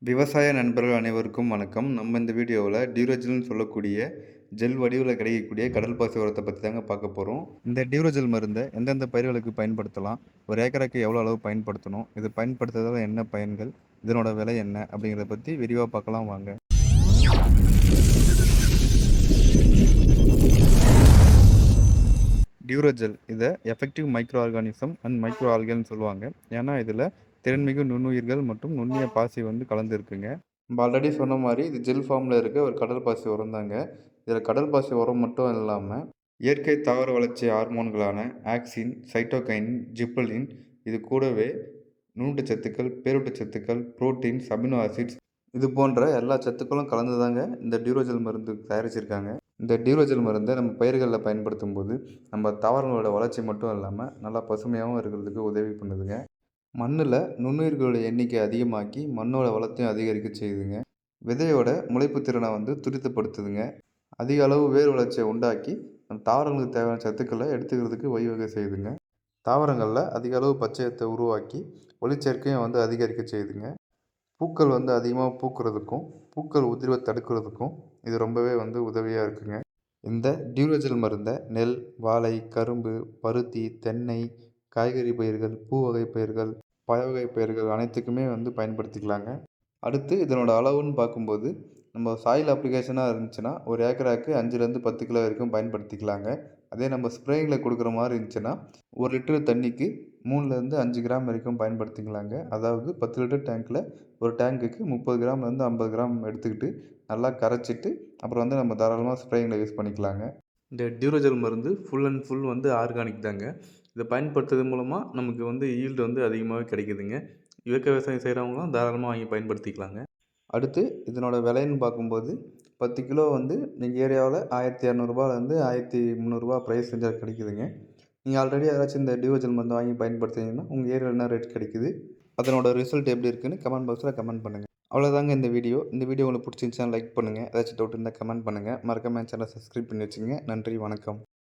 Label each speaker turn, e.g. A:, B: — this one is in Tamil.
A: விவசாய நண்பர்கள் அனைவருக்கும் வணக்கம். நம்ம இந்த வீடியோவில் டியூரோஜல்னு சொல்லக்கூடிய ஜெல் வடிவில் கிடைக்கக்கூடிய கடல் பாசி உரத்தை பற்றி தாங்க பார்க்க போகிறோம். இந்த டியூரோஜல் மருந்தை எந்தெந்த பயிர்களுக்கு பயன்படுத்தலாம், ஒரு ஏக்கருக்கு எவ்வளோ அளவு பயன்படுத்தணும், இது பயன்படுத்துறதால என்ன பயன்கள், இதனோட விலை என்ன அப்படிங்கிறத பற்றி விரிவாக பார்க்கலாம் வாங்க. டியூரோஜல் இதை effective micro organism and micro ஆல்கல்னு சொல்லுவாங்க. ஏன்னா இதில் திறன்மிகு நுண்ணுயிர்கள் மற்றும் நுண்ணிய பாசி கலந்து இருக்குங்க. நம்ம ஆல்ரெடி சொன்ன மாதிரி இது ஜெல் ஃபார்மில் இருக்க ஒரு கடல் பாசி உரம் தாங்க. இதில் கடல் பாசி உரம் மட்டும் இல்லாமல் இயற்கை தாவர வளர்ச்சி ஹார்மோன்களான ஆக்சின், சைட்டோகைன், ஜிப்பலின், இது கூடவே நூட்டச்சத்துக்கள், பேரூட்டச்சத்துக்கள், புரோட்டீன்ஸ், அமினோ ஆசிட்ஸ், இது போன்ற எல்லா சத்துக்களும் கலந்து தாங்க இந்த டியூரோஜல் மருந்து தயாரிச்சிருக்காங்க. இந்த டியூரோஜல் மருந்தை நம்ம பயிர்களில் பயன்படுத்தும் போது நம்ம தாவரங்களோட வளர்ச்சி மட்டும் இல்லாமல் நல்லா பசுமையாகவும் இருக்கிறதுக்கு உதவி பண்ணுதுங்க. மண்ணில் நுண்ணுயிர்களோட எண்ணிக்கை அதிகமாக்கி மண்ணோட வளத்தையும் அதிகரிக்க செய்யுதுங்க. விதையோட முளைப்பு திறனை துரிதப்படுத்துதுங்க. அதிக அளவு வேர் வளர்ச்சியை உண்டாக்கி நம்ம தாவரங்களுக்கு தேவையான சத்துக்களை எடுத்துக்கிறதுக்கு வழிவகை செய்யுதுங்க. தாவரங்களில் அதிக அளவு பச்சையத்தை உருவாக்கி ஒளிச்சேர்க்கையும் அதிகரிக்க செய்யுதுங்க. பூக்கள் அதிகமாக பூக்கிறதுக்கும் பூக்கள் உதிர்வை தடுக்கிறதுக்கும் இது ரொம்பவே உதவியாக இருக்குங்க. இந்த டியூரோஜல் மருந்தை நெல், வாழை, கரும்பு, பருத்தி, தென்னை, காய்கறி பயிர்கள், பூ வகை பயிர்கள், பழ வகை பயிர்கள் அனைத்துக்குமே பயன்படுத்திக்கலாங்க. அடுத்து இதனோட அளவுன்னு பார்க்கும்போது நம்ம சாயில் அப்ளிகேஷனாக இருந்துச்சுன்னா ஒரு ஏக்கராக்கு 5லேருந்து 10 கிலோ வரைக்கும் பயன்படுத்திக்கலாங்க. அதே நம்ம ஸ்ப்ரேயிங்கில் கொடுக்குற மாதிரி இருந்துச்சுன்னா 1 லிட்டர் தண்ணிக்கு 3லேருந்து 5 கிராம் வரைக்கும் பயன்படுத்திக்கலாங்க. அதாவது 10 லிட்டர் டேங்க்கில் ஒரு டேங்க்குக்கு 30 கிராம்லேருந்து 50 கிராம் எடுத்துக்கிட்டு நல்லா கரைச்சிட்டு அப்புறம் நம்ம தாராளமாக ஸ்ப்ரேயிங்கில் யூஸ் பண்ணிக்கலாங்க. இந்த டியூரோஜல் மருந்து ஃபுல் அண்ட் ஃபுல் ஆர்கானிக் தாங்க. இதை பயன்படுத்துறது மூலமாக நமக்கு ஈல்டு அதிகமாகவே கிடைக்குதுங்க. இயற்கை விவசாயம் செய்கிறவங்களும் தாராளமாக வாங்கி பயன்படுத்திக்கலாங்க. அடுத்து இதனோட விலைன்னு பார்க்கும்போது 10 கிலோ எங்கள் ஏரியாவில் 1200 1300 ப்ரைஸ் ரேஞ்சில் கிடைக்குதுங்க. நீங்கள் ஆல்ரெடி யாராச்சும் இந்த டியூரோஜல் மருந்து வாங்கி பயன்படுத்துனீங்கன்னா உங்கள் ஏரியாவில் என்ன ரேட் கிடைக்குது, அதனோட ரிசல்ட் எப்படி இருக்குன்னு கமெண்ட் பாக்ஸில் கமெண்ட் பண்ணுங்கள். அவ்வளோதாங்க இந்த வீடியோ. இந்த வீடியோ உங்களுக்கு பிடிச்சிருந்துச்சுன்னா லைக் பண்ணுங்கள். ஏதாச்சும் டவுட் இருந்தால் கமெண்ட் பண்ணுங்கள். மறக்காம சேனலை சப்ஸ்கிரைப் பண்ணி வச்சுங்க. நன்றி, வணக்கம்.